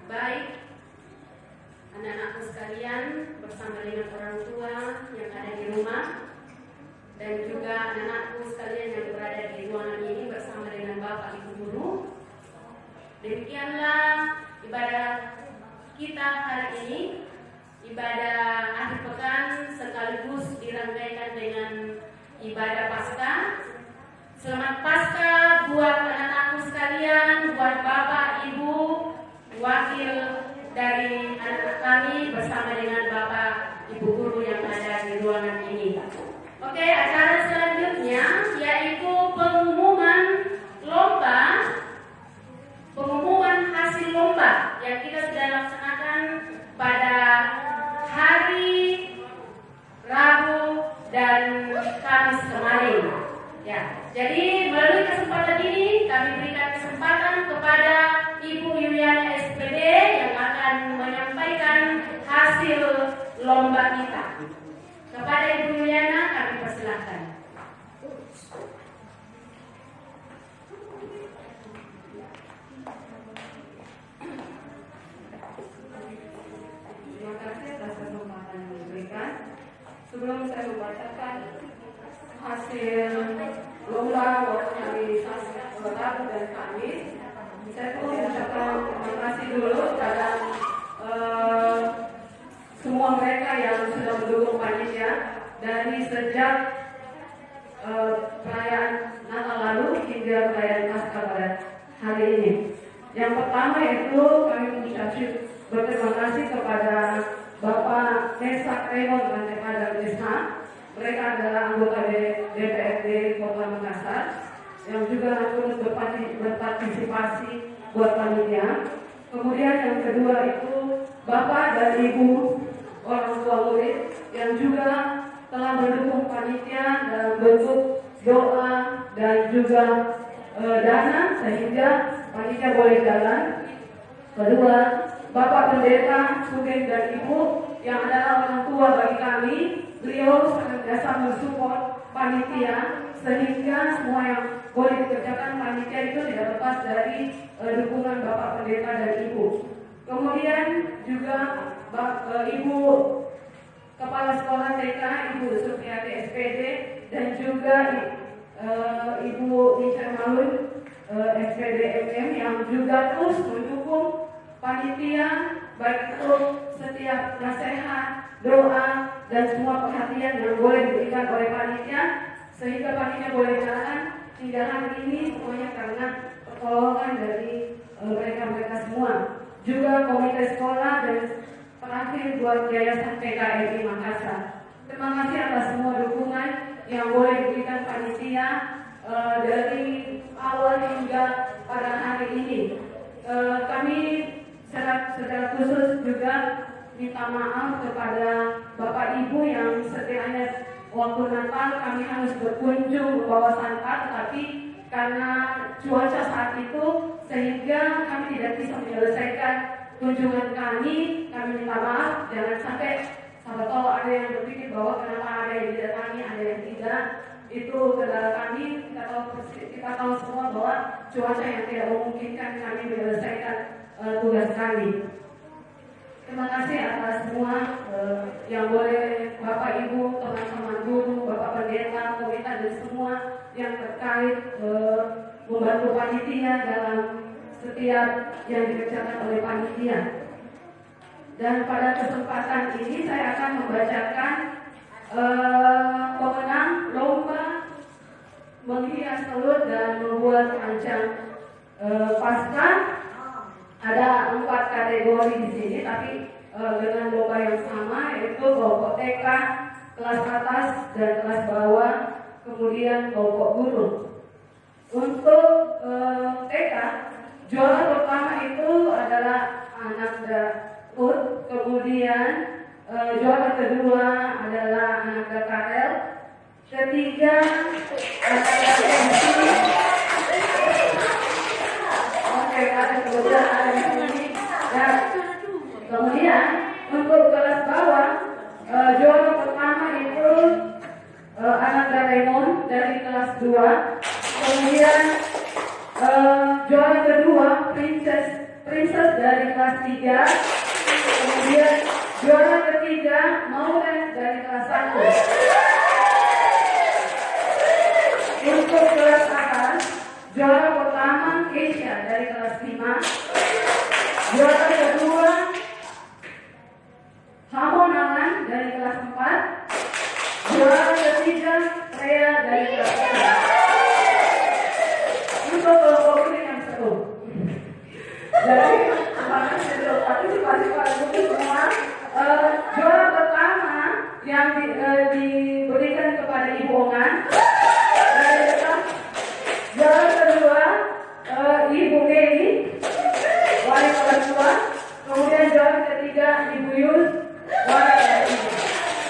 Baik, anak-anakku sekalian bersama dengan orang tua yang ada di rumah dan juga anak-anakku sekalian yang berada di ruangan ini bersama dengan Bapak Ibu Guru. Demikianlah ibadah kita hari ini. ibadah akhir pekan sekaligus dirangkaikan dengan ibadah Paskah. Selamat Paskah buat anak-anakku sekalian, buat Bapak, Ibu, wakil dari anak kami bersama dengan Bapak, Ibu guru yang ada di ruangan ini. Oke, acara selanjutnya yaitu pengumuman hasil lomba yang kita sudah laksanakan pada hari Rabu dan Kamis kemarin. Ya, jadi melalui kesempatan ini kami berikan kesempatan kepada Ibu Yuliana SPD yang akan menyampaikan hasil lomba kita. Kepada Ibu Yuliana kami persilahkan. Terima kasih atas kesempatan yang diberikan. Sebelum saya membacakan hasil lomba waktu hari Rabu dan Kamis, saya perlu mengucapkan terima kasih dulu kepada semua mereka yang sudah mendukung panitia dari sejak perayaan Natal lalu hingga perayaan Paskah pada hari ini. Yang pertama itu kami mengucapkan berterima kasih kepada Bapak Nesak Raymond Mantepa dan Desna. Mereka adalah anggota DPRD Kota Makassar yang juga turut berpartisipasi buat panitia. Kemudian yang kedua itu Bapak dan Ibu orang tua murid yang juga telah mendukung panitia dalam bentuk doa dan juga dana sehingga panitia boleh jalan. Kedua, Bapak Pendeta Sugeng dan Ibu yang adalah orang tua bagi kami, beliau senantiasa mensupport panitia sehingga semua yang boleh dikerjakan panitia itu tidak lepas dari dukungan Bapak Pendeta dan Ibu. Kemudian juga Ibu Kepala Sekolah TK, Ibu Supriyati SPD dan juga Ibu Ica Malun SPD MM yang juga terus mendukung panitia baik itu setiap nasihat, doa dan semua perhatian yang boleh diberikan oleh panitia sehingga panitia boleh jalan hingga hari ini semuanya karena pertolongan dari mereka semua. Juga komite sekolah dan terakhir buat Yayasan PKRI Makassar. Terima kasih atas semua dukungan yang boleh diberikan panitia dari awal hingga pada hari ini. Kami secara khusus juga minta maaf kepada Bapak Ibu yang sekiranya waktu Natal kami harus berkunjung membawa santa, tetapi karena cuaca saat itu sehingga kami tidak bisa menyelesaikan kunjungan kami minta maaf. Jangan sampai kalau ada yang berpikir bahwa kenapa ada yang didatangi, ada yang tidak. Itu kendala kami. Kita tahu semua bahwa cuaca yang tidak memungkinkan kami menyelesaikan tugas kami. Terima kasih atas semua yang boleh Bapak Ibu, teman-teman guru, Bapak Pendeta, komite dan semua yang terkait membantu panitia dalam setiap yang dikerjakan oleh panitia. Dan pada kesempatan ini saya akan membacakan pemenang lomba menghias telur dan membuat keranjang Paskah. Ada 4 kategori di sini, tapi dengan lomba yang sama, yaitu kelompok TK, kelas atas dan kelas bawah, kemudian kelompok guru. Untuk TK, juara pertama itu adalah anak Daud, kemudian juara kedua adalah anak Karel, ketiga adalah kemudian ada di sini. Dan kemudian untuk kelas bawah juara pertama itu anak Raymond dari kelas 2. Kemudian juara kedua Princess dari kelas 3. Kemudian juara ketiga Maureen dari kelas 1. Untuk kelas atas juara pertama Keisha dari kelas 5. Juara kedua Hamo partisipasi pada buku semua. Juara pertama yang diberikan kepada Ibu Ongan. Juara kedua Ibu Mei, wali kelas 2. Kemudian juara ketiga Ibu Yus, wali kelas 3.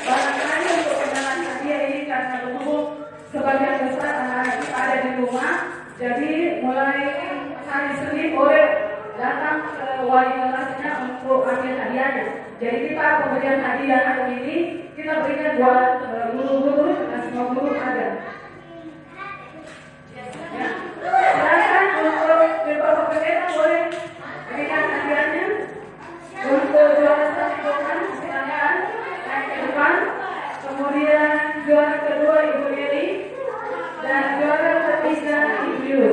Barangkali untuk undangan hadiah ini karena bertemu sebagian besar anak-anak kita ada di rumah, jadi mulai hari Senin boleh datang ke wali kelasnya untuk ambil hadiahnya. Jadi kita pemberian hadiah hari ini kita berikan buat guru-guru dan semua guru ada. Ya. Silakan untuk Bapak Pendeta boleh berikan hadiahnya. Untuk juara satu silakan naik ke depan. Kemudian juara kedua Ibu Yeli dan juara ketiga Ibu Yu.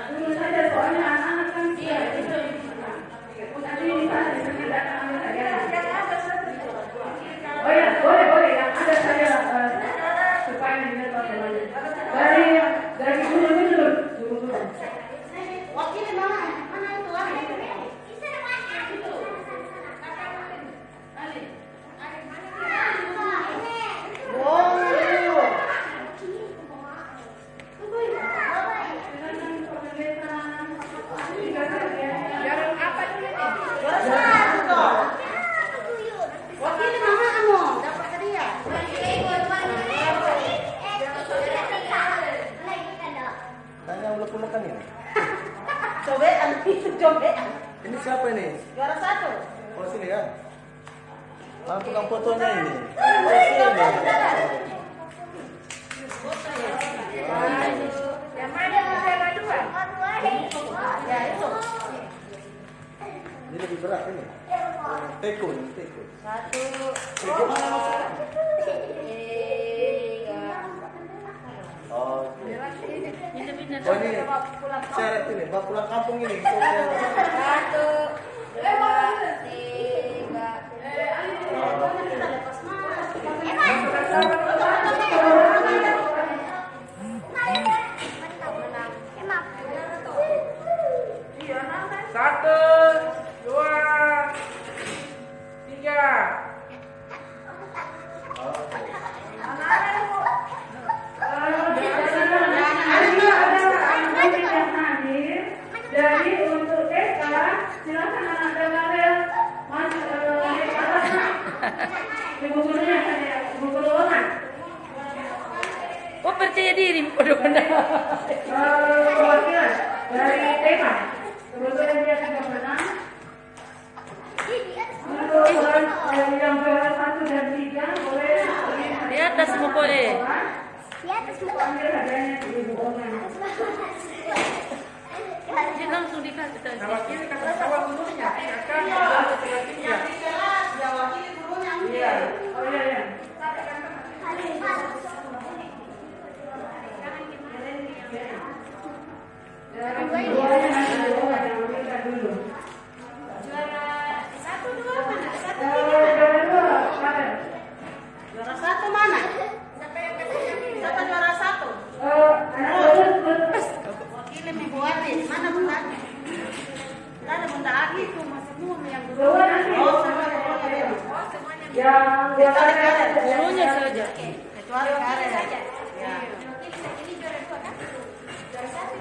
Dulu saja soalnya anak-anak kan nanti bisa disediakan ambil hadiahnya. Oh ya, boleh yang ada saja supaya mendengar teman-temannya. Dari guru. Wakilnya mana itu? Wakilnya mana kamu? Dapat hadiah. Tanya ulek-ulekan ini. Cobean. Ini siapa ini? Juara 1. Oh sini kan? Tukang fotonya ini. Yang mana juara 2? Ya itu. Ini lebih berat ini. Teko. 1, 2, 3. Oh, Pindah-pindah. oh ini syarat ini, bawa pulang kampung ini. 1, 2, Jadi untuk TK silakan anak Gabriel masuk ke atasnya. Ibu gurunya ada ibu guru Ongan. Oh, percaya diri benar-benar. Perwakilan dari TK. Kebetulan dia juga menang. Untuk yang juara 1 dan 3 boleh Di atas muka ambil hadiahnya ke Ibu Ongan. Dia langsung dikasih tadi. Wakil kata sama gurunya, akan wakilnya. ya wakil gurunya. Iya. Oh iya. Juara 1 mana? Siapa juara 1? Wakilnya Ibu Ati. Mana Bunda? Ada Bunda Ati itu maksudmu yang Dua nanti. Oh, semuanya. Yang Gurunya saja. Kecuali Karen saja. Ya.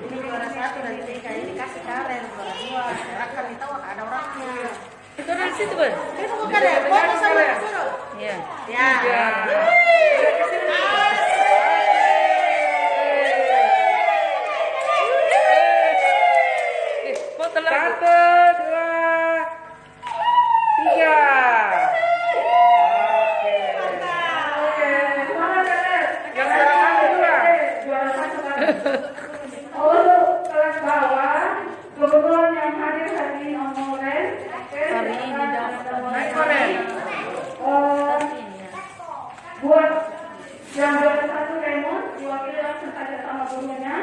Ini juara 1 dari TK ini kasih Karen, juara 2. Akan tahu ada orangnya. Itu dari situ, Bang. Itu bukan ya? Foto sama suruh. Iya. Ya. Foto lagi. 1, 2, 3. Oke. Semangat Karen. Yang juara 1 kan. Untuk kelas bawah, kebetulan yang hadir hari ini Om Moren. Hari ini dapat Naik Moren. Buat yang juara 1 Raymond, diwakili langsung saja sama gurunya.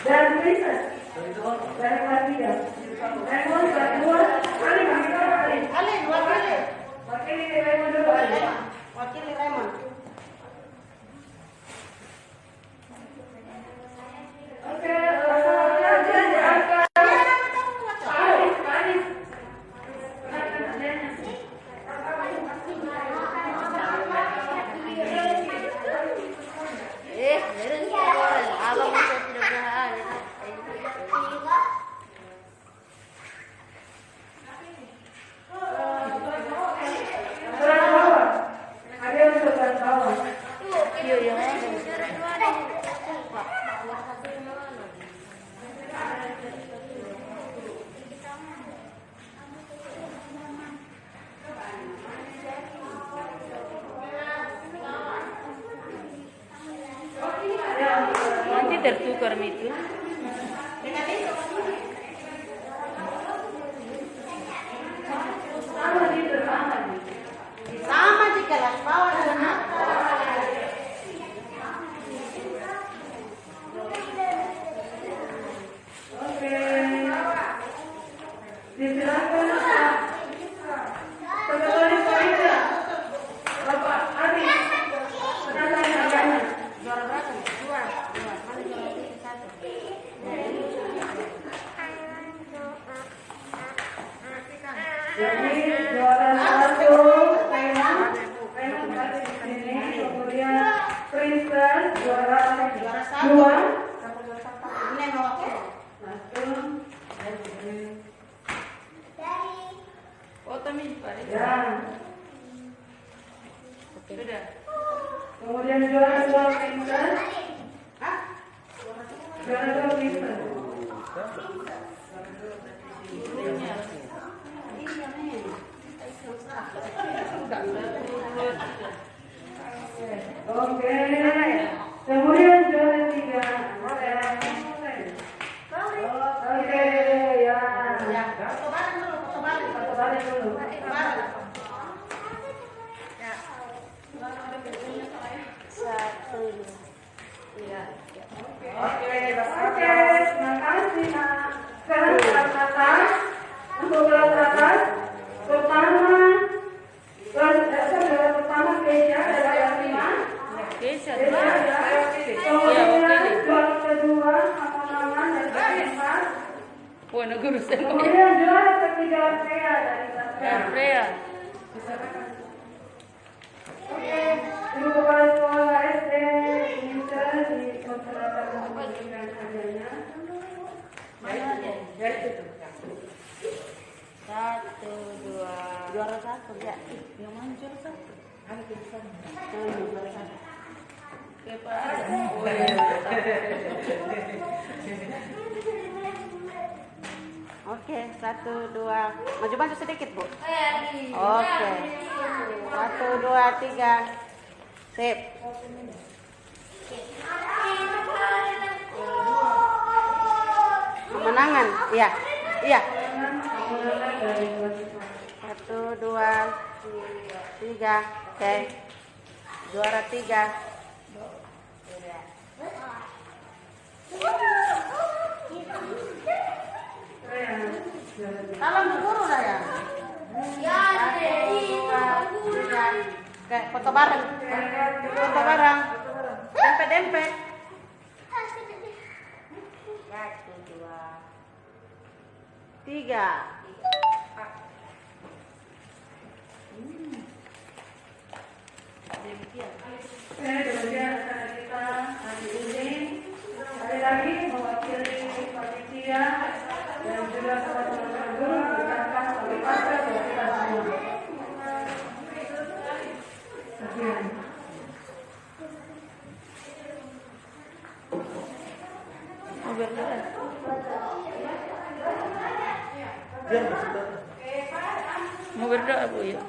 Dan Princess dari kelas 3. Raymond kelas 2. Alim, Alim. Alin, wakili. Wakili Raymond dulu, Alim. Wakili Raymond. Oke, tertukar itu. Sama di kelas bawah dan atas. Oke. Disilakan Pak. Sekretaris Komite. Bapak Adi. Penandakan harganya. Juara berapa? Dua. Mana juara satu? Jadi juara satu Raymond ada di sini, kemudian Princess juara satu. dua. Ini yang mau oke? Satu. Foto mi Pak. Ya. Sudah. Kemudian juara dua Princess. Hah? Juara dua Princess. Oke. Kemudian juara tiga. Oke, ya. Ya, foto bareng dulu, foto bareng. Foto bareng dulu. Bareng. Oke, terima kasih Nak. Sekarang kelas atas. Untuk kelas atas, pertama Keisha adalah yang 5. Keisha. Kemudian juara kedua nama-nama dan keempat. Bueno, guru saya. Kemudian juara ketiga Freya dari kelas Freya. Oke, Ibu Kepala Sekolah SD bisa dipersilakan memberikan hadiahnya. Satu, dua. Juara satu ya. Yang mana juara satu? Ada juara satu. Oke, 1, 2. Maju sedikit, Bu. Oke. 1, 2, 3. Sip. Kemenangan. Iya. Iya. 1, 2, 3. Oke. Juara 3. Salam Bu Guru dah ya. Ya, oke, foto bareng. Foto bareng. Dempet-dempet. 1, 2, 3. Demikian acara kita hari ini. Sekali lagi mewakili panitia dan juga teman-teman guru mengucapkan selamat pagi buat kita semua. Sekian. Mau berdoa. Mau berdoa Bu ya.